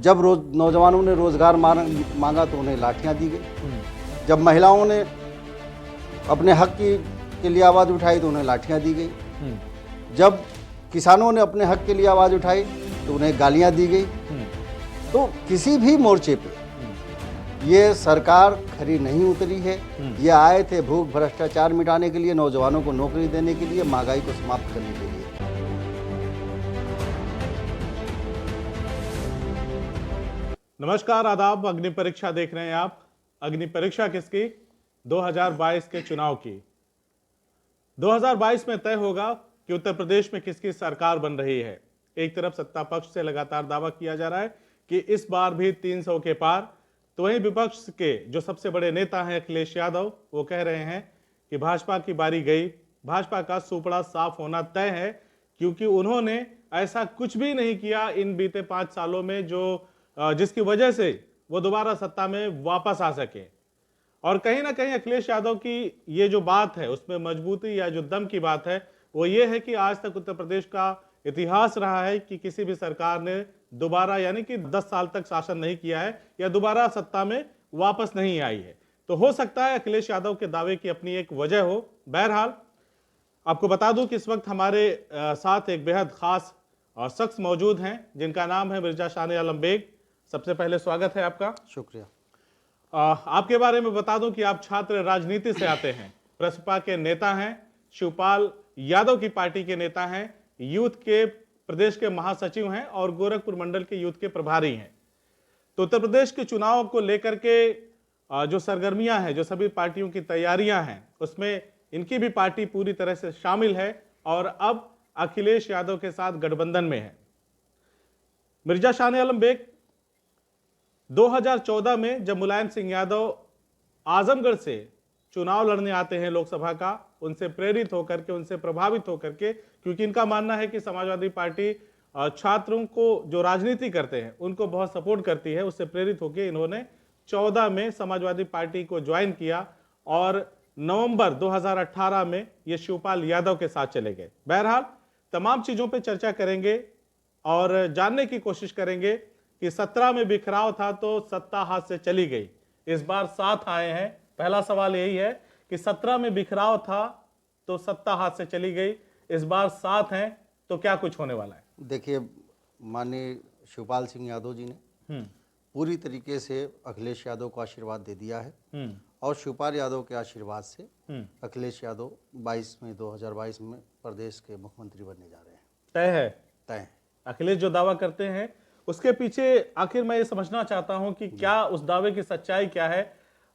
जब नौजवानों ने रोजगार मांगा तो उन्हें लाठियां दी गई। जब महिलाओं ने अपने हक के लिए आवाज़ उठाई तो उन्हें लाठियां दी गई। जब किसानों ने अपने हक के लिए आवाज़ उठाई तो उन्हें गालियां दी गई। तो किसी भी मोर्चे पे ये सरकार खरी नहीं उतरी है। ये आए थे भूख भ्रष्टाचार मिटाने के लिए, नौजवानों को नौकरी देने के लिए, महंगाई को समाप्त करने के लिए। नमस्कार, आदाब। अग्नि परीक्षा देख रहे हैं आप। अग्नि परीक्षा किसकी? 2022 के चुनाव की। 2022 में तय होगा कि उत्तर प्रदेश में किसकी सरकार बन रही है। एक तरफ सत्ता पक्ष से लगातार दावा किया जा रहा है कि इस बार भी 300 के पार, तो वहीं विपक्ष के जो सबसे बड़े नेता हैं अखिलेश यादव, वो कह रहे हैं कि भाजपा की बारी गई, भाजपा का सुपड़ा साफ होना तय है, क्योंकि उन्होंने ऐसा कुछ भी नहीं किया इन बीते 5 सालों में जो जिसकी वजह से वो दोबारा सत्ता में वापस आ सके। और कहीं ना कहीं अखिलेश यादव की ये जो बात है उसमें मजबूती या जो दम की बात है वो ये है कि आज तक उत्तर प्रदेश का इतिहास रहा है कि किसी भी सरकार ने दोबारा यानी कि 10 साल तक शासन नहीं किया है या दोबारा सत्ता में वापस नहीं आई है। तो हो सकता है अखिलेश यादव के दावे की अपनी एक वजह हो। बहरहाल आपको बता दूं कि इस वक्त हमारे साथ एक बेहद खास शख्स मौजूद हैं जिनका नाम है मिर्जा शान ए आलम बेग। सबसे पहले स्वागत है आपका। शुक्रिया। आपके बारे में बता दूं कि आप छात्र राजनीति से आते हैं, प्रसपा के नेता हैं, शिवपाल यादव की पार्टी के नेता हैं, यूथ के प्रदेश के महासचिव हैं और गोरखपुर मंडल के यूथ के प्रभारी हैं। तो उत्तर प्रदेश के चुनाव को लेकर के जो सरगर्मियां हैं, जो सभी पार्टियों की तैयारियां हैं, उसमें इनकी भी पार्टी पूरी तरह से शामिल है और अब अखिलेश यादव के साथ गठबंधन में है। मिर्जा शान ए आलम बेग, 2014 में जब मुलायम सिंह यादव आजमगढ़ से चुनाव लड़ने आते हैं लोकसभा का, उनसे प्रेरित होकर के, उनसे प्रभावित होकर के, क्योंकि इनका मानना है कि समाजवादी पार्टी छात्रों को जो राजनीति करते हैं उनको बहुत सपोर्ट करती है, उससे प्रेरित होकर इन्होंने 14 में समाजवादी पार्टी को ज्वाइन किया और नवंबर 2018 में ये शिवपाल यादव के साथ चले गए। बहरहाल तमाम चीजों पे चर्चा करेंगे और जानने की कोशिश करेंगे कि 17 में बिखराव था तो सत्ता हाथ से चली गई, इस बार साथ आए हैं। पहला सवाल यही है कि 17 में बिखराव था तो सत्ता हाथ से चली गई, इस बार साथ हैं तो क्या कुछ होने वाला है? देखिए, माननीय शिवपाल सिंह यादव जी ने पूरी तरीके से अखिलेश यादव को आशीर्वाद दे दिया है और शिवपाल यादव के आशीर्वाद से अखिलेश यादव 2022 में प्रदेश के मुख्यमंत्री बनने जा रहे हैं। तय है? तय है। अखिलेश जो दावा करते हैं उसके पीछे आखिर मैं ये समझना चाहता हूं कि क्या उस दावे की सच्चाई क्या है।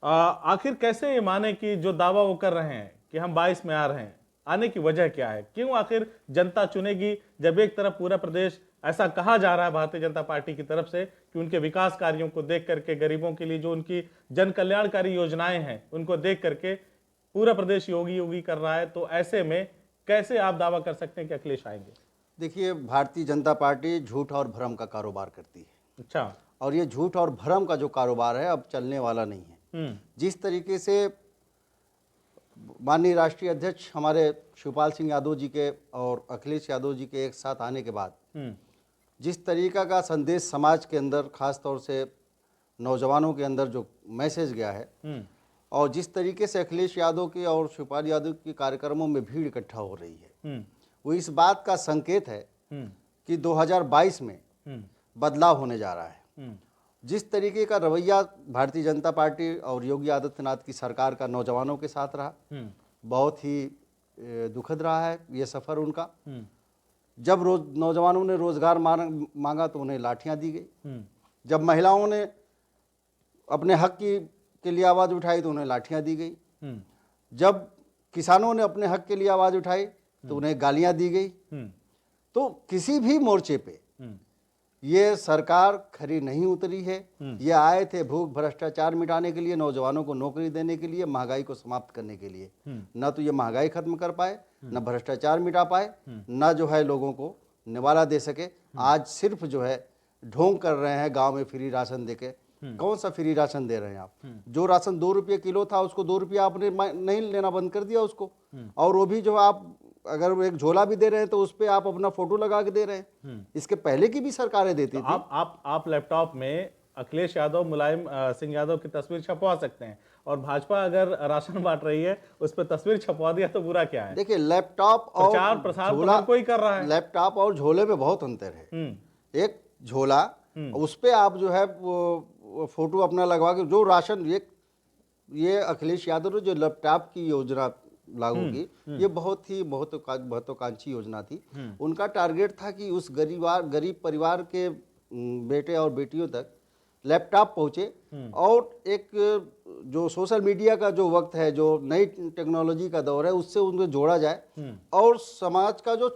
आखिर कैसे ये माने कि जो दावा वो कर रहे हैं कि हम 22 में आ रहे हैं, आने की वजह क्या है? क्यों आखिर जनता चुनेगी जब एक तरफ पूरा प्रदेश ऐसा कहा जा रहा है भारतीय जनता पार्टी की तरफ से कि उनके विकास कार्यों को देख करके, गरीबों के लिए जो उनकी जन कल्याणकारी योजनाएं हैं उनको देख करके पूरा प्रदेश योगी योगी कर रहा है, तो ऐसे में कैसे आप दावा कर सकते हैं कि अखिलेश आएंगे? देखिए, भारतीय जनता पार्टी झूठ और भ्रम का कारोबार करती है। अच्छा। और ये झूठ और भ्रम का जो कारोबार है अब चलने वाला नहीं है। जिस तरीके से माननीय राष्ट्रीय अध्यक्ष हमारे शिवपाल सिंह यादव जी के और अखिलेश यादव जी के एक साथ आने के बाद जिस तरीका का संदेश समाज के अंदर, खास तौर से नौजवानों के अंदर जो मैसेज गया है और जिस तरीके से अखिलेश यादव के और शिवपाल यादव के कार्यक्रमों में भीड़ इकट्ठा हो रही है, वो इस बात का संकेत है कि 2022 में बदलाव होने जा रहा है। जिस तरीके का रवैया भारतीय जनता पार्टी और योगी आदित्यनाथ की सरकार का नौजवानों के साथ रहा, बहुत ही दुखद रहा है ये सफ़र उनका। जब नौजवानों ने रोजगार मांगा तो उन्हें लाठियां दी गई। जब महिलाओं ने अपने हक के लिए आवाज़ उठाई तो उन्हें लाठियां दी गई। जब किसानों ने अपने हक के लिए आवाज़ उठाई तो उन्हें गालियां दी गई। तो किसी भी मोर्चे पे ये सरकार खरी नहीं उतरी है। ये आए थे भूख भ्रष्टाचार मिटाने के लिए, नौजवानों को नौकरी देने के लिए, महंगाई को समाप्त करने के लिए। न तो ये महंगाई खत्म कर पाए, न भ्रष्टाचार मिटा पाए, न जो है लोगों को निवाला दे सके। आज सिर्फ जो है ढोंग कर रहे हैं गांव में फ्री राशन देके। कौन सा फ्री राशन दे रहे हैं आप? जो राशन 2 रुपये किलो था उसको 2 रुपया आपने नहीं लेना बंद कर दिया उसको, और वो भी जो आप अगर एक झोला भी दे रहे हैं तो उस पे आप अपना फोटो लगा के दे रहे हैं। इसके पहले की भी सरकारें देती तो थी। आप लैपटॉप में अखिलेश यादव, मुलायम सिंह यादव की तस्वीर छपवा सकते हैं, और भाजपा अगर राशन बांट रही है उस पर तस्वीर छपवा दिया तो बुरा क्या है? देखिए, लैपटॉप और प्रचार प्रसार तो झोला, हर कोई कर रहा है। लैपटॉप और झोले में बहुत अंतर है। एक झोला, उस पे आप जो है वो फोटो अपना लगवा के, जो राशन, ये अखिलेश यादव ने जो लैपटॉप की योजना लागू की, ये बहुत ही महत्वाकांक्षी योजना थी। उनका टारगेट था कि उस गरीब परिवार के बेटे और बेटियों तक लैपटॉप पहुंचे, और एक जो सोशल मीडिया का जो वक्त है, जो नई टेक्नोलॉजी का दौर है, उससे उनको जोड़ा जाए और समाज का जो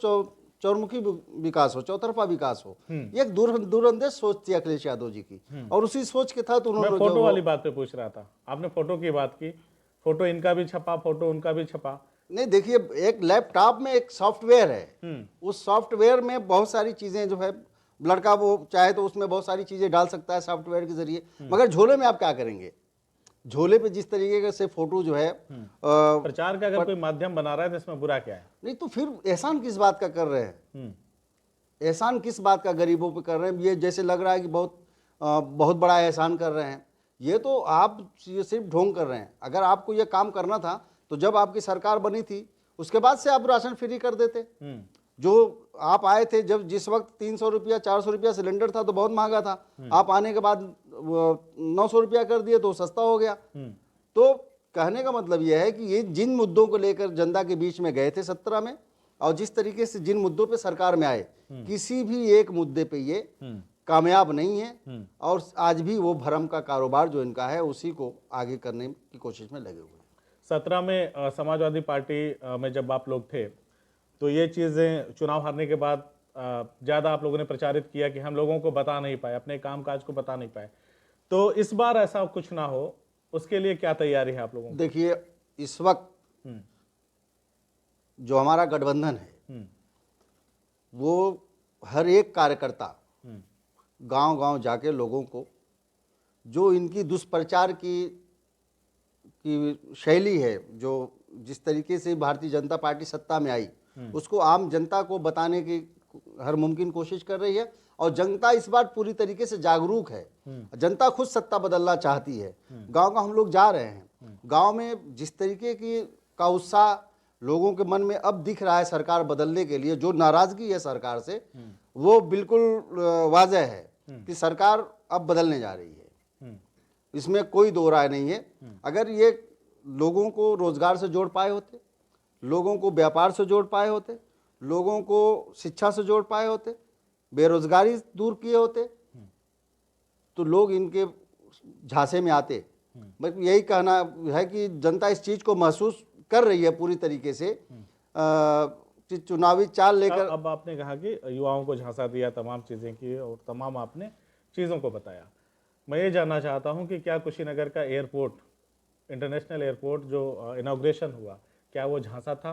चौमुखी विकास हो, चौतरफा विकास हो। ये एक दूरंदेश सोच थी अखिलेश यादव जी की, और उसी सोच के तहत उन्होंने, मैं फोटो वाली बात पे पूछ रहा था, आपने फोटो की बात की, फोटो इनका भी छपा, फोटो उनका भी छपा। नहीं, देखिए, एक लैपटॉप में एक सॉफ्टवेयर है, उस सॉफ्टवेयर में बहुत सारी चीजें जो है, लड़का वो चाहे तो उसमें बहुत सारी चीजें डाल सकता है सॉफ्टवेयर के जरिए। मगर झोले में आप क्या करेंगे? झोले पे जिस तरीके से फोटो जो है, प्रचार का अगर कोई माध्यम बना रहा है तो इसमें बुरा क्या है? नहीं तो फिर एहसान किस बात का कर रहे हैं? एहसान किस बात का गरीबों पे कर रहे हैं? ये जैसे लग रहा है कि बहुत बड़ा एहसान कर रहे हैं। ये तो आप ये सिर्फ ढोंग कर रहे हैं। अगर आपको ये काम करना था तो जब आपकी सरकार बनी थी उसके बाद से आप राशन फ्री कर देते। जो आप आए थे, जब जिस वक्त 300 रुपया 400 रुपया सिलेंडर था तो बहुत महंगा था, आप आने के बाद 900 रुपया कर दिए तो सस्ता हो गया। तो कहने का मतलब यह है कि ये जिन मुद्दों को लेकर जनता के बीच में गए थे 17 में, और जिस तरीके से जिन मुद्दों पे सरकार में आए, किसी भी एक मुद्दे पे ये कामयाब नहीं है, और आज भी वो भरम का कारोबार जो इनका है उसी को आगे करने की कोशिश में लगे हुए हैं। 17 में समाजवादी पार्टी में जब आप लोग थे तो ये चीज़ें चुनाव हारने के बाद ज़्यादा आप लोगों ने प्रचारित किया कि हम लोगों को बता नहीं पाए, अपने कामकाज को बता नहीं पाए। तो इस बार ऐसा कुछ ना हो, उसके लिए क्या तैयारी है आप लोगों की? देखिए, इस वक्त जो हमारा गठबंधन है वो हर एक कार्यकर्ता गांव-गांव जाके लोगों को, जो इनकी दुष्प्रचार की शैली है, जो जिस तरीके से भारतीय जनता पार्टी सत्ता में आई, उसको आम जनता को बताने की हर मुमकिन कोशिश कर रही है, और जनता इस बार पूरी तरीके से जागरूक है। जनता खुद सत्ता बदलना चाहती है। गांव-गांव हम लोग जा रहे हैं। गांव में जिस तरीके का उत्साह लोगों के मन में अब दिख रहा है सरकार बदलने के लिए, जो नाराजगी है सरकार से, वो बिल्कुल वाजह है कि सरकार अब बदलने जा रही है। इसमें कोई दो राय नहीं है। अगर ये लोगों को रोजगार से जोड़ पाए होते, लोगों को व्यापार से जोड़ पाए होते, लोगों को शिक्षा से जोड़ पाए होते, बेरोजगारी दूर किए होते, तो लोग इनके झांसे में आते। मतलब यही कहना है कि जनता इस चीज को महसूस कर रही है पूरी तरीके से, चुनावी चाल लेकर। अब आपने कहा कि युवाओं को झांसा दिया, तमाम चीजें की और तमाम आपने चीजों को बताया। मैं ये जानना चाहता हूं कि क्या कुशीनगर का एयरपोर्ट, इंटरनेशनल एयरपोर्ट जो इनॉग्रेशन हुआ, क्या वो झांसा था?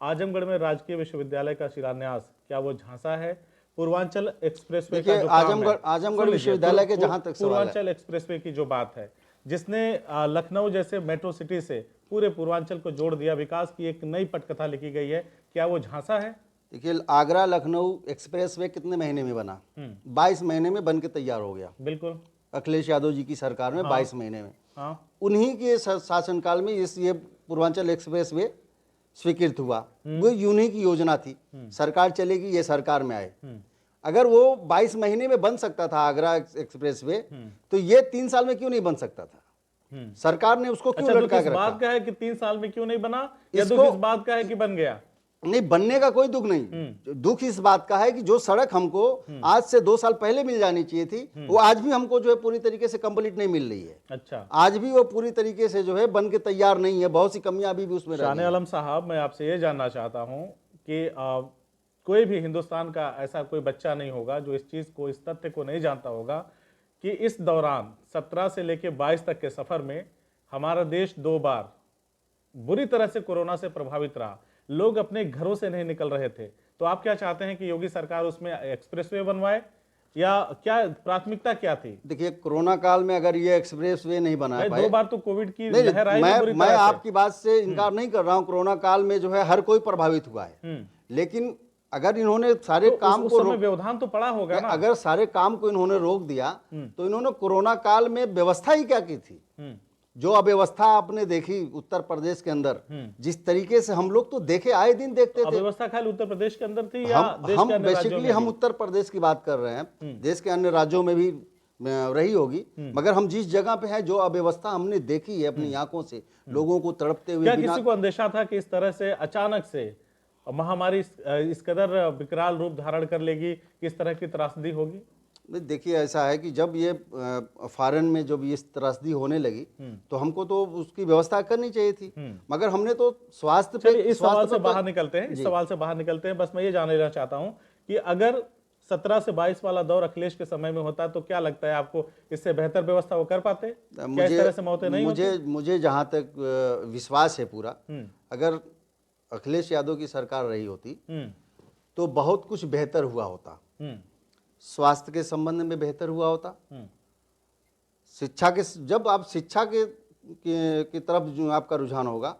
आजमगढ़ में राजकीय विश्वविद्यालय का शिलान्यास, क्या वो झांसा है? पूर्वांचल एक्सप्रेसवे का जो काम है, आजमगढ़ विश्वविद्यालय के जहां तक सवाल है, पूर्वांचल एक्सप्रेसवे की जो बात है, जिसने लखनऊ जैसे मेट्रो सिटी से पूरे पूर्वांचल को जोड़ दिया, विकास की एक नई पटकथा लिखी गई है, क्या वो झांसा है? देखिए, आगरा लखनऊ एक्सप्रेसवे कितने महीने में बना? 22 महीने में बन के तैयार हो गया। बिल्कुल, अखिलेश यादव जी की सरकार में 22 महीने में। हाँ, उन्हीं के शासनकाल में ये पूर्वांचल एक्सप्रेसवे स्वीकृत हुआ। वो उन्हीं की योजना थी। सरकार चलेगी, ये सरकार में आए। अगर वो 22 महीने में बन सकता था आगरा एक्सप्रेसवे, तो ये 3 साल में क्यों नहीं बन सकता था? सरकार ने उसको क्यों लटका के रखा? बात का है कि 3 साल में क्यों नहीं बना, या दुख इस बात का है कि बन गया? नहीं, बनने का कोई दुख नहीं। दुख इस बात का है कि जो सड़क हमको आज से 2 साल पहले मिल जानी चाहिए थी, वो आज भी हमको जो है पूरी तरीके से कंप्लीट नहीं मिल रही है। अच्छा, आज भी वो पूरी तरीके से जो है बन के तैयार नहीं है। बहुत सी कमियां अभी भी उसमें रह शान आलम साहब, मैं आपसे ये जानना चाहता हूं कि कोई भी हिंदुस्तान का ऐसा कोई बच्चा नहीं होगा जो इस चीज को, इस तथ्य को नहीं जानता होगा कि इस दौरान 17 से लेकर 22 तक के सफर में हमारा देश 2 बार बुरी तरह से कोरोना से प्रभावित रहा। लोग अपने घरों से नहीं निकल रहे थे। तो आप क्या चाहते हैं कि योगी सरकार उसमें एक्सप्रेसवे बनवाए, या क्या प्राथमिकता क्या थी? देखिए, कोरोना काल में अगर ये एक्सप्रेस वे नहीं बना भाई, पाए, 2 बार तो कोविड की नहीं, लहर आई ना बुरी मैं तरह से। आपकी बात से इनकार नहीं कर रहा हूं, कोरोना काल में जो है हर कोई प्रभावित हुआ है, लेकिन अगर इन्होंने सारे तो काम उस को समय व्यवधान तो पड़ा होगा ना। अगर सारे काम को इन्होंने रोक दिया तो इन्होंने कोरोना काल में व्यवस्था ही क्या की थी? जो अव्यवस्था आपने देखी उत्तर प्रदेश के अंदर, जिस तरीके से हम लोग तो देखे, आए दिन देखते थे। अव्यवस्था खाली उत्तर प्रदेश के अंदर थी या देश के हम अन्य राज्यों बेसिकली में हम भी? उत्तर प्रदेश की बात कर रहे हैं, देश के अन्य राज्यों में भी रही होगी, मगर हम जिस जगह पे हैं, जो अव्यवस्था हमने देखी है अपनी आंखों से, लोगों को तड़पते हुए क्या बिना, किसी को अंदेशा था कि इस तरह से अचानक से महामारी इस कदर विकराल रूप धारण कर लेगी, किस तरह की त्रासदी होगी? नहीं, देखिए ऐसा है कि जब ये फॉरेन में जब ये त्रासदी होने लगी तो हमको तो उसकी व्यवस्था करनी चाहिए थी, मगर हमने तो स्वास्थ्य पे, चलिए, इस सवाल स्वास्थ्य से पे बाहर निकलते हैं, इस सवाल से बाहर निकलते हैं। बस मैं ये जान लेना चाहता हूं कि अगर 17 से 22 वाला दौर अखिलेश के समय में होता तो क्या लगता है आपको, इससे बेहतर व्यवस्था वो कर पाते? क्या इस तरह से मौतें नहीं होती? मुझे जहां तक विश्वास है पूरा, अगर अखिलेश यादव की सरकार रही होती तो बहुत कुछ बेहतर हुआ होता। स्वास्थ्य के संबंध में बेहतर हुआ होता, शिक्षा के, जब आप शिक्षा की तरफ जो आपका रुझान होगा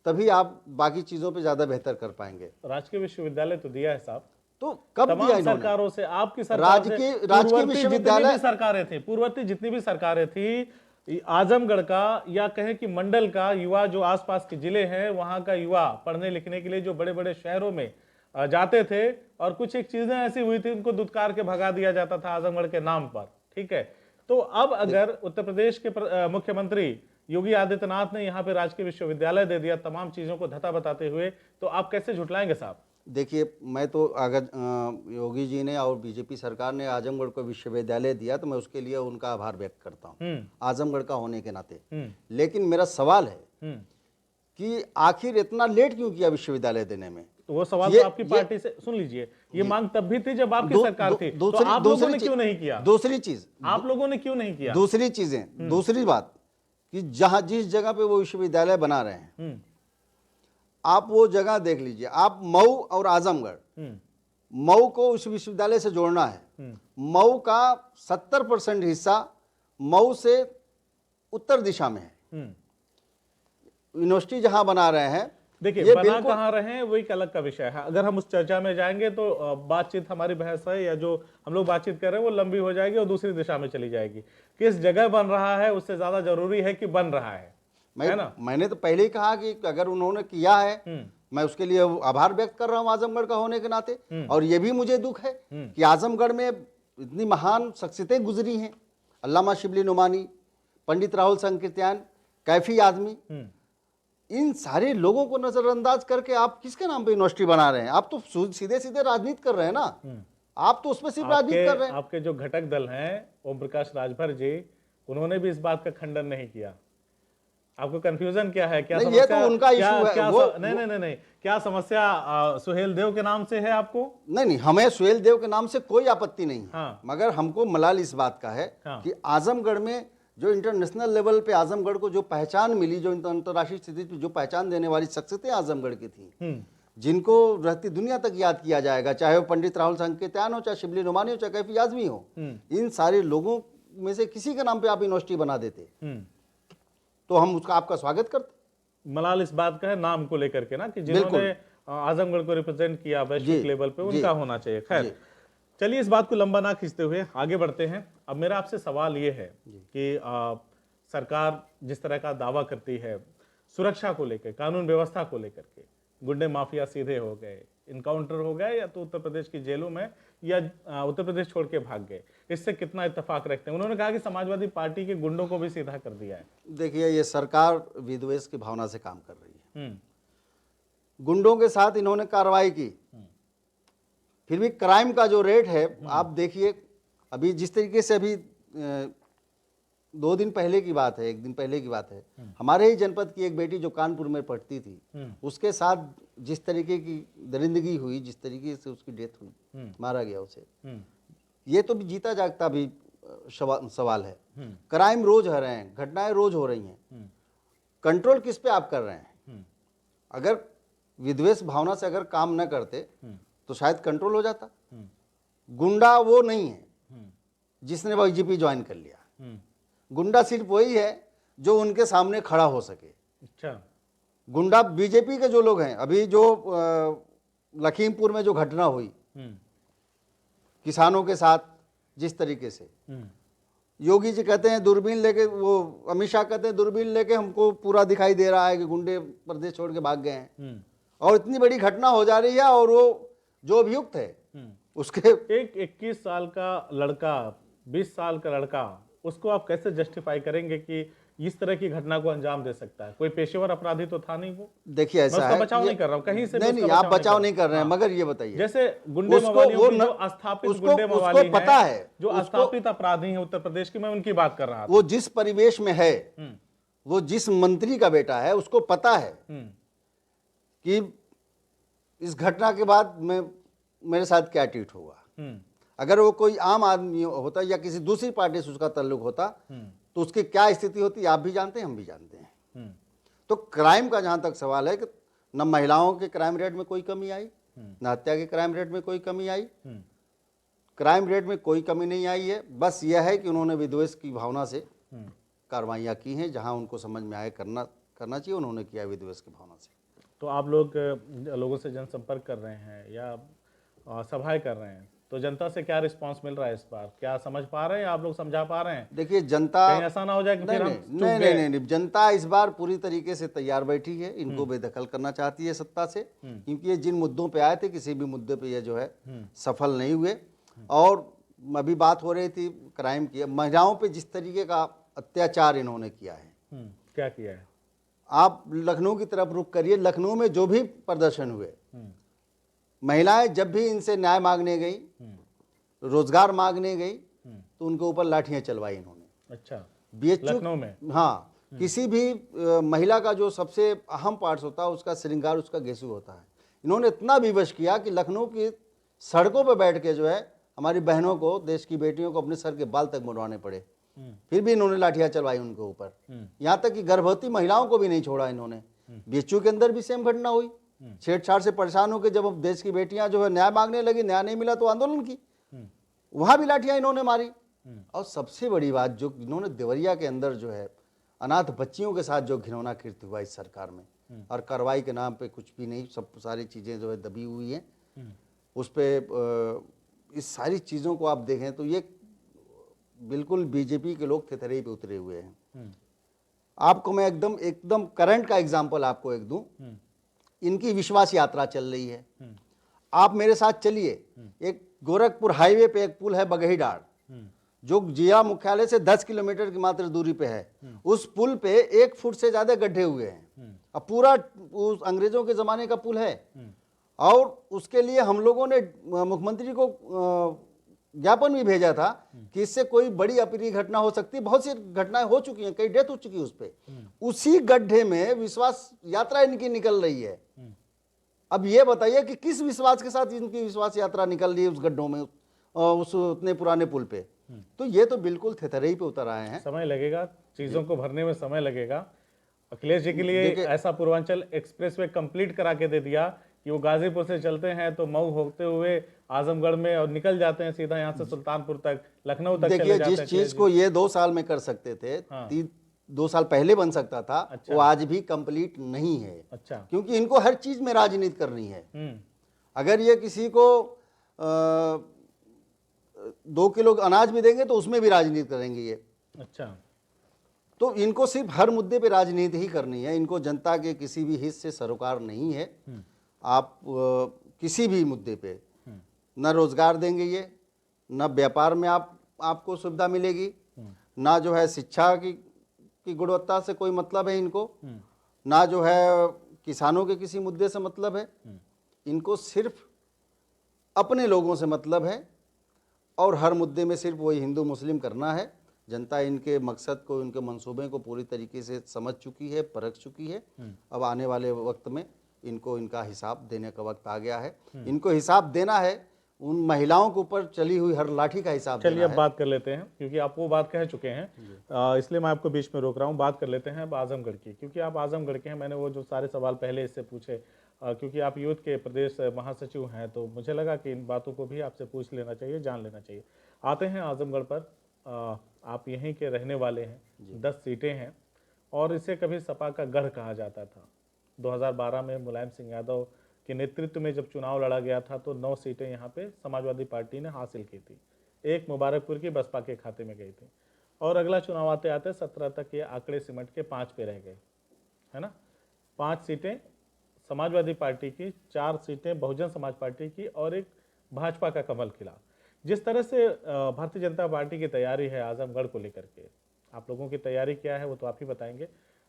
तभी आप बाकी चीजों पे ज्यादा बेहतर कर पाएंगे। राजकीय विश्वविद्यालय तो दिया है साहब, तो कब दिया तमाम इन्होंने? सरकारों से, आपकी सरकार राजकीय विश्वविद्यालय, सरकारें थी, पूर्ववर्ती जितनी भी सरकारें थी, आजमगढ़ का या कहें कि मंडल का युवा, जो आसपास के जिले हैं वहां का युवा पढ़ने लिखने के लिए जो बड़े बड़े शहरों में जाते थे, और कुछ एक चीजें ऐसी हुई थी उनको दुत्कार के भगा दिया जाता था आजमगढ़ के नाम पर, ठीक है। तो अब अगर उत्तर प्रदेश के मुख्यमंत्री योगी आदित्यनाथ ने यहाँ पे राजकीय विश्वविद्यालय दे दिया तमाम चीजों को धता बताते हुए, तो आप कैसे झुटलाएंगे साहब? देखिए, मैं तो अगर योगी जी ने और बीजेपी सरकार ने आजमगढ़ को विश्वविद्यालय दिया तो मैं उसके लिए उनका आभार व्यक्त करता हूँ, आजमगढ़ का होने के नाते। लेकिन मेरा सवाल है कि आखिर इतना लेट क्यों किया विश्वविद्यालय देने में? तो वो सवाल तो आपकी पार्टी से, सुन लीजिए, ये मांग तब भी थी जब आपकी सरकार थी, तो आप लोगों ने क्यों नहीं किया? दूसरी चीज, आप लोगों ने क्यों नहीं किया? दूसरी बात कि जहां जिस जगह पे वो विश्वविद्यालय बना रहे हैं, आप वो जगह देख लीजिए। आप मऊ और आजमगढ़, मऊ को उस विश्वविद्यालय से जोड़ना है। मऊ का 70% हिस्सा मऊ से उत्तर दिशा में है। यूनिवर्सिटी जहां बना रहे हैं, देखिए, बना कहाँ रहे हैं वो एक अलग का विषय है। अगर हम उस चर्चा में जाएंगे तो बातचीत, हमारी बहस है या जो हम लोग बातचीत कर रहे हैं वो लंबी हो जाएगी और दूसरी दिशा में चली जाएगी। किस जगह बन रहा है उससे ज्यादा जरूरी है कि बन रहा है ना? मैंने तो पहले ही कहा कि अगर उन्होंने किया है, मैं उसके लिए आभार व्यक्त कर रहा हूं आजमगढ़ का होने के नाते। और ये भी मुझे दुख है कि आजमगढ़ में इतनी महान शख्सियतें गुजरी हैं, अल्लामा शिबली नुमानी, पंडित राहुल संकीर्तन, कैफी आदमी, इन सारे लोगों को नजरअंदाज करके आप किसके नाम पे यूनिवर्सिटी बना रहे हैं? आप तो सीधे सीधे राजनीति कर रहे हैं ना, आप तो उसमें सिर्फ राजनीति कर रहे हैं। आपके जो घटक दल हैं, ओम प्रकाश राजभर जी, उन्होंने भी इस बात का खंडन नहीं किया। आपको कंफ्यूजन क्या है? क्या नहीं, समस्या, ये तो उनका इशू है। नहीं, क्या समस्या सुहेल देव के नाम से है आपको? नहीं, हमें सुहेल देव के नाम से कोई आपत्ति नहीं है। हाँ। मगर हमको मलाल इस बात का है कि आजमगढ़ में जो इंटरनेशनल लेवल पे आजमगढ़ को जो पहचान मिली, जो अंतर्राष्ट्रीय स्थिति पे जो पहचान देने वाली शख्सियतें आजमगढ़ की थी, जिनको रहती दुनिया तक याद किया जाएगा, चाहे वो पंडित राहुल संकीर्तन हो, चाहे शिबली नुमानी हो, चाहे कैफी आजमी हो, इन सारे लोगों में से किसी के नाम पे आप यूनिवर्सिटी बना देते तो हम उसका आपका स्वागत करते। मलाल इस बात का है नाम को लेकर के ना, कि जिन्होंने आजमगढ़ को रिप्रेजेंट किया वैश्विक लेवल पे, उनका होना चाहिए। खैर, चलिए इस बात को लंबा ना खींचते हुए आगे बढ़ते हैं। अब मेरा आपसे सवाल ये है कि सरकार जिस तरह का दावा करती है सुरक्षा को लेकर, कानून व्यवस्था को लेकर के, गुंडे माफिया सीधे हो गए, इनकाउंटर हो गए, या तो उत्तर प्रदेश की जेलों में या उत्तर प्रदेश छोड़ के भाग गए, इससे कितना इत्तेफाक रखते हैं? उन्होंने कहा कि समाजवादी पार्टी के गुंडों को भी सीधा कर दिया है। देखिए, ये सरकार विद्वेष की भावना से काम कर रही है। गुंडों के साथ इन्होंने कार्रवाई की, फिर भी क्राइम का जो रेट है आप देखिए, अभी जिस तरीके से, अभी 2 दिन पहले की बात है, 1 दिन पहले की बात है, हमारे ही जनपद की एक बेटी जो कानपुर में पढ़ती थी, उसके साथ जिस तरीके की दरिंदगी हुई, जिस तरीके से उसकी डेथ हुई, मारा गया उसे, ये तो भी जीता जागता भी सवाल है। क्राइम रोज हो रहे हैं, घटनाएं रोज हो रही हैं, कंट्रोल किस पे आप कर रहे हैं? अगर विद्वेष भावना से अगर काम न करते तो शायद कंट्रोल हो जाता। गुंडा वो नहीं है, जिसने बीजेपी ज्वाइन कर लिया। गुंडा सिर्फ वही है जो उनके सामने खड़ा हो सके। अच्छा। गुंडा बीजेपी के जो लोग हैं, अभी जो लखीमपुर में जो घटना हुई किसानों के साथ, जिस तरीके से योगी जी कहते हैं दूरबीन लेके, वो अमित शाह कहते हैं दूरबीन लेके हमको पूरा दिखाई दे रहा है कि गुंडे प्रदेश छोड़ के भाग गए हैं, और इतनी बड़ी घटना हो जा रही है, और वो जो अभियुक्त है उसके एक 21 साल का लड़का, 20 साल का लड़का, उसको आप कैसे जस्टिफाई करेंगे कि इस तरह की घटना को अंजाम दे सकता है? कोई पेशेवर अपराधी तो था नहीं वो। देखिए ऐसा है, बचाव नहीं कर रहा हूं कहीं से, नहीं आप बचाव नहीं कर रहे हैं, मगर ये बताइए, जैसे गुंडे मवालियों की जो स्थापित गुंडे मवाली हैं, पता है, जो स्थापित अपराधी हैं उत्तर प्रदेश की, मैं उनकी बात कर रहा था। वो जिस परिवेश में है, वो जिस मंत्री का बेटा है, उसको पता है कि इस घटना के बाद मेरे साथ क्या ट्रीट होगा। अगर वो कोई आम आदमी होता या किसी दूसरी पार्टी से उसका ताल्लुक होता तो उसकी क्या स्थिति होती, आप भी जानते हैं, हम भी जानते हैं। तो क्राइम का जहां तक सवाल है कि न महिलाओं के क्राइम रेट में कोई कमी आई, न हत्या के क्राइम रेट में कोई कमी आई, क्राइम रेट में कोई कमी नहीं आई है। बस यह है कि उन्होंने विद्वेष की भावना से कार्रवाइयाँ की हैं, जहां उनको समझ में आए करना चाहिए, उन्होंने किया विद्वेष की भावना से। तो आप लोगों से जनसंपर्क कर रहे हैं या सभाएं कर रहे हैं, तो जनता से क्या रिस्पांस मिल रहा है इस बार? क्या समझ पा रहे हैं आप लोग, समझा पा रहे हैं? देखिए जनता, कहीं ऐसा ना हो जाए कि फिर हम नहीं, जनता इस बार पूरी तरीके से तैयार बैठी है, इनको बेदखल करना चाहती है सत्ता से, क्योंकि ये जिन मुद्दों पे आए थे, किसी भी मुद्दे पे ये जो है सफल नहीं हुए। और अभी बात हो रही थी क्राइम की, महिलाओं पे जिस तरीके का अत्याचार इन्होंने किया है। क्या किया है? आप लखनऊ की तरफ रुख करिए, लखनऊ में जो भी प्रदर्शन हुए, महिलाएं जब भी इनसे न्याय मांगने गई, रोजगार मांगने गई, तो उनके ऊपर लाठियां चलवाई इन्होंने। अच्छा, बीएचयू लखनऊ में? हाँ, किसी भी महिला का जो सबसे अहम पार्ट्स होता है, उसका श्रृंगार, उसका गेसु होता है। इन्होंने इतना विवश किया कि लखनऊ की सड़कों पर बैठ के जो है हमारी बहनों को, देश की बेटियों को अपने सर के बाल तक मुड़वाने पड़े, फिर भी इन्होंने लाठियां चलवाई उनके ऊपर। यहाँ तक कि गर्भवती महिलाओं को भी नहीं छोड़ा इन्होंने। बीएचयू के अंदर भी सेम घटना हुई, छेड़छाड़ से परेशान होकर जब अब देश की बेटियां जो है न्याय मांगने लगी, न्याय नहीं मिला तो आंदोलन की, वहां भी लाठियां इन्होंने मारी। और सबसे बड़ी बात, जो इन्होंने देवरिया के अंदर जो है अनाथ बच्चियों के साथ जो घिनौना कृत्य हुआ इस सरकार में, और कार्रवाई के नाम पे कुछ भी नहीं, सब सारी चीजें जो है दबी हुई हैं उस पे। इस सारी चीजों को आप देखें तो ये बिल्कुल बीजेपी के लोग थेथरे पे उतरे हुए हैं। आपको मैं एकदम करंट का एग्जाम्पल आपको एक दूं, इनकी विश्वास यात्रा चल रही है, आप मेरे साथ चलिए। एक गोरखपुर हाईवे पे एक पुल है बगहीडार, जो जिला मुख्यालय से 10 किलोमीटर की मात्र दूरी पे है। उस पुल पे 1 फुट से ज्यादा गड्ढे हुए हैं। अब पूरा उस अंग्रेजों के जमाने का पुल है, और उसके लिए हम लोगों ने मुख्यमंत्री को ज्ञापन भी भेजा था कि इससे कोई बड़ी अप्रिय घटना हो सकती है। बहुत सी घटनाएं हो चुकी हैं, कई डेथ हो चुकी है उस पे। उसी गड्ढे में विश्वास यात्रा इनकी निकल रही है। अब ये बताइए कि किस विश्वास के साथ इनकी विश्वास यात्रा निकल रही है उस गड्ढों में, उस उतने पुराने पुल पे। तो ये तो बिल्कुल थेथरे पे उतर आए हैं। समय लगेगा, चीजों को भरने में समय लगेगा। अखिलेश जी के लिए ऐसा पूर्वांचल एक्सप्रेस वे कंप्लीट करा के दे दिया कि वो गाजीपुर से चलते हैं तो मऊ होते हुए आजमगढ़ में और निकल जाते हैं सीधा यहाँ से सुल्तानपुर तक, लखनऊ तक चले जाते हैं। देखिए, जिस चीज को ये 2 साल में कर सकते थे, 2 साल पहले बन सकता था, वो आज भी कंप्लीट नहीं है। अच्छा, क्योंकि इनको हर चीज में राजनीति करनी है। अगर ये किसी को 2 किलो अनाज भी देंगे तो उसमें भी राजनीति करेंगे ये। अच्छा, तो इनको सिर्फ हर मुद्दे पे राजनीति ही करनी है, इनको जनता के किसी भी हित से सरोकार नहीं है। आप किसी भी मुद्दे पे न रोजगार देंगे ये, न व्यापार में आपको सुविधा मिलेगी, ना जो है शिक्षा की गुणवत्ता से कोई मतलब है इनको, ना जो है किसानों के किसी मुद्दे से मतलब है। इनको सिर्फ अपने लोगों से मतलब है, और हर मुद्दे में सिर्फ वही हिंदू मुस्लिम करना है। जनता इनके मकसद को, इनके मंसूबे को पूरी तरीके से समझ चुकी है, परख चुकी है। अब आने वाले वक्त में इनको इनका हिसाब देने का वक्त आ गया है। इनको हिसाब देना है, उन महिलाओं के ऊपर चली हुई हर लाठी का हिसाब देना है। चलिए अब बात कर लेते हैं, क्योंकि आप वो बात कह चुके हैं, इसलिए मैं आपको बीच में रोक रहा हूँ। बात कर लेते हैं अब आजमगढ़ की, क्योंकि आप आजमगढ़ के हैं। मैंने वो जो सारे सवाल पहले इससे पूछे, क्योंकि आप यूथ के प्रदेश महासचिव हैं, तो मुझे लगा कि इन बातों को भी आपसे पूछ लेना चाहिए, जान लेना चाहिए। आते हैं आजमगढ़ पर। आप यहीं के रहने वाले हैं, 10 सीटें हैं और इसे कभी सपा का गढ़ कहा जाता था। 2012 में मुलायम सिंह यादव के नेतृत्व में जब चुनाव लड़ा गया था तो 9 सीटें यहाँ पे समाजवादी पार्टी ने हासिल की थी, एक मुबारकपुर की बसपा के खाते में गई थी और अगला चुनाव आते आते 17 तक ये आंकड़े सिमट के 5 पे रह गए, है ना। 5 सीटें समाजवादी पार्टी की, 4 सीटें बहुजन समाज पार्टी की और एक भाजपा का कमल खिला। जिस तरह से भारतीय जनता पार्टी की तैयारी है आजमगढ़ को लेकर के, आप लोगों की तैयारी क्या है वो तो आप ही बताएंगे।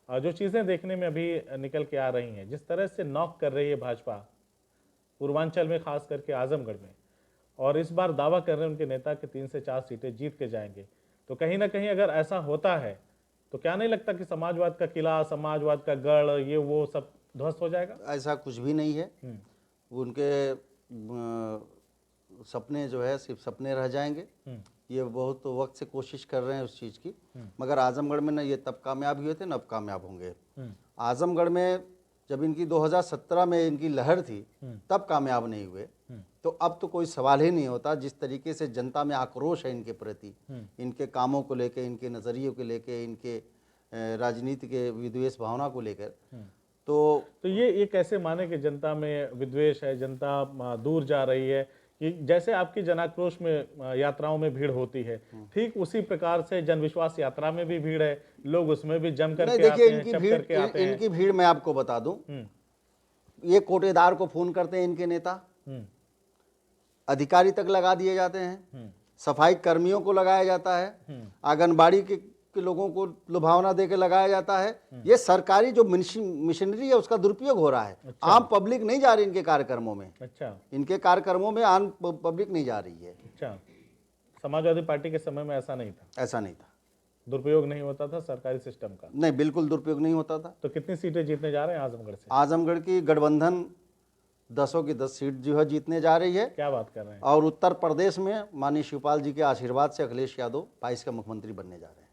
जो चीज़ें देखने में अभी निकल के आ रही हैं, जिस तरह से नॉक कर रही है भाजपा पूर्वांचल में, खास करके आजमगढ़ में, और इस बार दावा कर रहे हैं उनके नेता कि 3 से 4 सीटें जीत के जाएंगे, तो कहीं ना कहीं अगर ऐसा होता है तो क्या नहीं लगता कि समाजवाद का किला, समाजवाद का गढ़, ये वो सब ध्वस्त हो जाएगा? ऐसा कुछ भी नहीं है। उनके सपने जो है सिर्फ सपने रह जाएंगे। ये बहुत वक्त से कोशिश कर रहे हैं उस चीज़ की, मगर आजमगढ़ में ना ये तब कामयाब हुए थे ना अब कामयाब होंगे। आजमगढ़ में जब इनकी 2017 में इनकी लहर थी तब कामयाब नहीं हुए, तो अब तो कोई सवाल ही नहीं होता। जिस तरीके से जनता में आक्रोश है इनके प्रति, इनके कामों को लेकर, इनके नज़रियों को लेकर, इनके राजनीति के विद्वेष भावना को लेकर, तो ये कैसे माने कि जनता में विद्वेष है, जनता दूर जा रही है? कि जैसे आपकी जनाक्रोश में यात्राओं में भीड़ होती है, ठीक उसी प्रकार से जनविश्वास यात्रा में भी भीड़ है, लोग उसमें भी जम करके आते हैं, चप करके आते हैं। इनकी भीड़ मैं आपको बता दूं, ये कोटेदार को फोन करते हैं इनके नेता, अधिकारी तक लगा दिए जाते हैं, सफाई कर्मियों को लगाया जाता है, आंगनबाड़ी के लोगों को लुभावना देकर लगाया जाता है। ये सरकारी जो मिशनरी है उसका दुरुपयोग हो रहा है। अच्छा। आम पब्लिक नहीं जा रही इनके कार्यक्रमों में। अच्छा, इनके कार्यक्रमों में आम पब्लिक नहीं जा रही है। अच्छा, समाजवादी पार्टी के समय में ऐसा नहीं था? ऐसा नहीं था, दुरुपयोग नहीं होता था सरकारी सिस्टम का? नहीं, बिल्कुल दुरुपयोग नहीं होता था। तो कितनी सीटें जीतने जा रहे हैं आजमगढ़ से? आजमगढ़ की गठबंधन 10 की 10 सीट जो है जीतने जा रही है। क्या बात कर रहे हैं? और उत्तर प्रदेश में माननीय शिवपाल जी के आशीर्वाद से अखिलेश यादव 22 का मुख्यमंत्री बनने जा रहे हैं।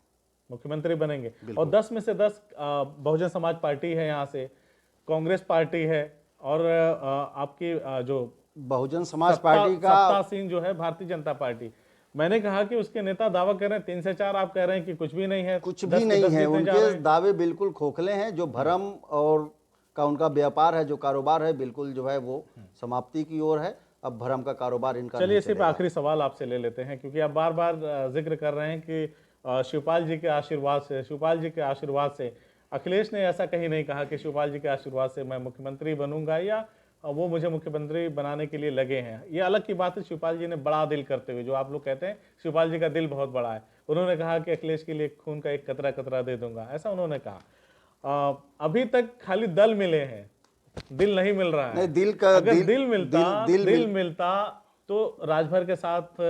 मुख्यमंत्री बनेंगे। और 10 में से 10 बहुजन समाज पार्टी है, यहाँ से कांग्रेस पार्टी है, और आपकी जो बहुजन समाज पार्टी का सत्तासीन जो है भारतीय जनता पार्टी। मैंने कहा कि उसके नेता दावा कर रहे हैं 3 से 4, आप कह रहे हैं कि कुछ भी नहीं है। कुछ भी नहीं है, उनके दावे बिल्कुल खोखले हैं। जो भ्रम और का उनका व्यापार है, जो कारोबार है, बिल्कुल जो है वो समाप्ति की ओर है। अब भ्रम का कारोबार इनका। चलिए सिर्फ आखिरी सवाल आपसे ले लेते हैं, क्योंकि आप बार बार जिक्र कर रहे हैं कि शिवपाल जी के आशीर्वाद से, शिवपाल जी के आशीर्वाद से। अखिलेश ने ऐसा कहीं नहीं कहा कि शिवपाल जी के आशीर्वाद से मैं मुख्यमंत्री बनूंगा या वो मुझे मुख्यमंत्री बनाने के लिए लगे हैं। ये अलग की बात है, शिवपाल जी ने बड़ा दिल करते हुए, जो आप लोग कहते हैं शिवपाल जी का दिल बहुत बड़ा है, उन्होंने कहा कि अखिलेश के लिए खून का एक कतरा कतरा दे दूंगा, ऐसा उन्होंने कहा। अभी तक खाली दल मिले हैं, दिल नहीं मिल रहा है। नहीं, दिल का अगर दिल मिलता तो राजभर के साथ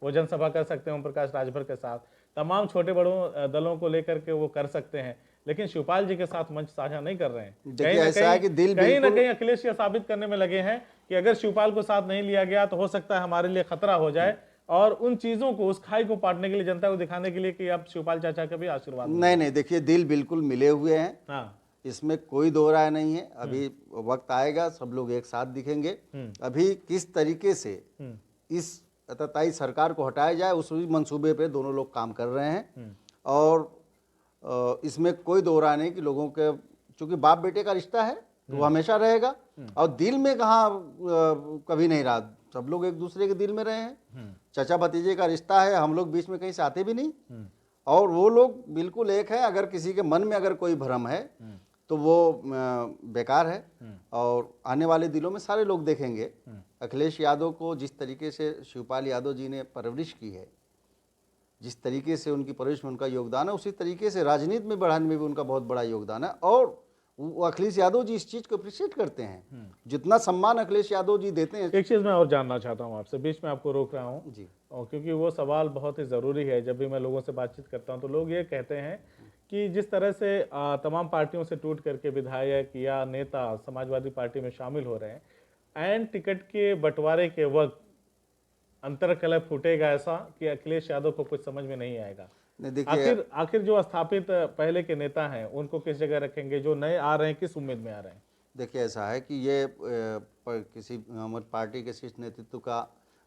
वो जनसभा कर सकते हैं, ओम प्रकाश राजभर के साथ, तमाम छोटे बड़ों दलों को लेकर के वो कर सकते हैं, लेकिन शिवपाल जी के साथ मंच साझा नहीं कर रहे हैं। कहीं ना कहीं अखिलेश ये साबित करने में लगे हैं कि अगर शिवपाल को साथ नहीं लिया गया तो हो सकता है हमारे लिए खतरा हो जाए, और उन चीजों को, उस खाई को पाटने के लिए, जनता को दिखाने के लिए कि अब शिवपाल चाचा का भी आशीर्वाद। नहीं, देखिए दिल बिल्कुल मिले हुए हैं। हाँ, इसमें कोई दो राय नहीं है। अभी वक्त आएगा, सब लोग एक साथ दिखेंगे। अभी किस तरीके से इस अतताई सरकार को हटाया जाए उस मंसूबे पे दोनों लोग काम कर रहे हैं, और इसमें कोई दो राय नहीं कि लोगों के, चूंकि बाप बेटे का रिश्ता है तो वो हमेशा रहेगा, और दिल में कहाँ कभी नहीं रहा। सब लोग एक दूसरे के दिल में रहे हैं। चाचा भतीजे का रिश्ता है, हम लोग बीच में कहीं से आते भी नहीं, और वो लोग बिल्कुल एक है। अगर किसी के मन में अगर कोई भ्रम है तो वो बेकार है, और आने वाले दिनों में सारे लोग देखेंगे अखिलेश यादव को जिस तरीके से शिवपाल यादव जी ने परवरिश की है, जिस तरीके से उनकी परवरिश में उनका योगदान है, उसी तरीके से राजनीति में बढ़ाने में भी उनका बहुत बड़ा योगदान है। और वो अखिलेश यादव जी इस चीज़ को अप्रिशिएट करते हैं, जितना सम्मान अखिलेश यादव जी देते हैं। एक चीज़ मैं और जानना चाहता हूँ आपसे, बीच में आपको रोक रहा हूँ जी, और क्योंकि वो सवाल बहुत ही ज़रूरी है। जब भी मैं लोगों से बातचीत करता हूँ तो लोग ये कहते हैं कि जिस तरह से तमाम पार्टियों से टूट करके विधायक या नेता समाजवादी पार्टी में शामिल हो रहे हैं, एंड टिकट के बंटवारे के वक्त अंतरकलह फूटेगा ऐसा कि अखिलेश यादव को कुछ समझ में नहीं आएगा। आखिर जो स्थापित पहले के नेता हैं उनको किस जगह रखेंगे, जो नए आ रहे हैं किस उम्मीद में आ रहे हैं? देखिए, ऐसा है कि ये किसी हमारी पार्टी के शीर्ष नेतृत्व का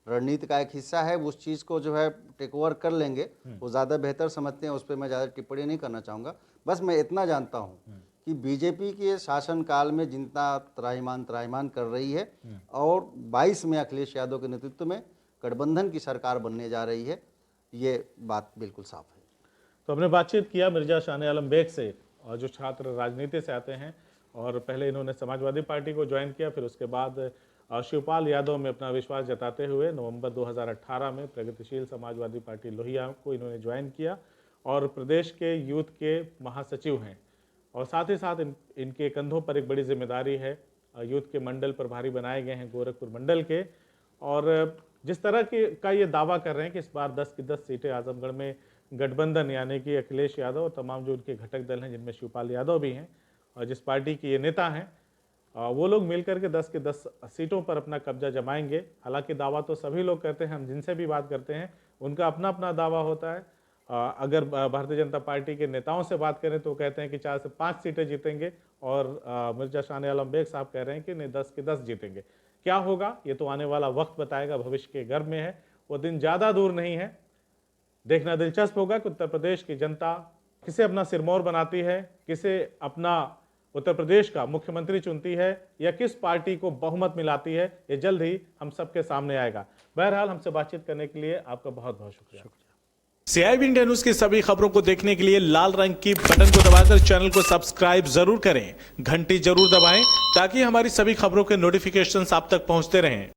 रणनीति का एक हिस्सा है, उस चीज़ को जो है टेक ओवर कर लेंगे, वो ज़्यादा बेहतर समझते हैं। उस पर मैं ज़्यादा टिप्पणी नहीं करना चाहूँगा। बस मैं इतना जानता हूँ कि बीजेपी के शासनकाल में जनता त्राहिमाम कर रही है और 22 में अखिलेश यादव के नेतृत्व में गठबंधन की सरकार बनने जा रही है, ये बात बिल्कुल साफ है। तो हमने बातचीत किया मिर्जा शाह आलम बेग से, और जो छात्र राजनीति से आते हैं और पहले इन्होंने समाजवादी पार्टी को ज्वाइन किया, फिर उसके बाद शिवपाल यादव में अपना विश्वास जताते हुए नवंबर 2018 में प्रगतिशील समाजवादी पार्टी लोहिया को इन्होंने ज्वाइन किया और प्रदेश के यूथ के महासचिव हैं। और साथ ही साथ इनके कंधों पर एक बड़ी जिम्मेदारी है, यूथ के मंडल प्रभारी बनाए गए हैं गोरखपुर मंडल के। और जिस तरह का ये दावा कर रहे हैं कि इस बार 10 की 10 सीटें आजमगढ़ में गठबंधन यानी कि अखिलेश यादव और तमाम जो उनके घटक दल हैं जिनमें शिवपाल यादव भी हैं और जिस पार्टी के ये नेता हैं, वो लोग मिलकर के 10 की 10 सीटों पर अपना कब्जा जमाएंगे। हालांकि दावा तो सभी लोग करते हैं, हम जिनसे भी बात करते हैं उनका अपना अपना दावा होता है। अगर भारतीय जनता पार्टी के नेताओं से बात करें तो कहते हैं कि 4 से 5 सीटें जीतेंगे और मिर्जा शाह आलम बेग साहब कह रहे हैं कि नहीं 10 की 10 जीतेंगे। क्या होगा ये तो आने वाला वक्त बताएगा, भविष्य के गर्भ में है, वो दिन ज़्यादा दूर नहीं है। देखना दिलचस्प होगा कि उत्तर प्रदेश की जनता किसे अपना सिरमौर बनाती है, किसे अपना उत्तर प्रदेश का मुख्यमंत्री चुनती है या किस पार्टी को बहुमत मिलाती है, ये जल्द ही हम सबके सामने आएगा। बहरहाल हमसे बातचीत करने के लिए आपका बहुत बहुत शुक्रिया। CIB इंडिया न्यूज की सभी खबरों को देखने के लिए लाल रंग की बटन को दबाकर चैनल को सब्सक्राइब जरूर करें, घंटी जरूर दबाएं ताकि हमारी सभी खबरों के नोटिफिकेशंस आप तक पहुंचते रहें।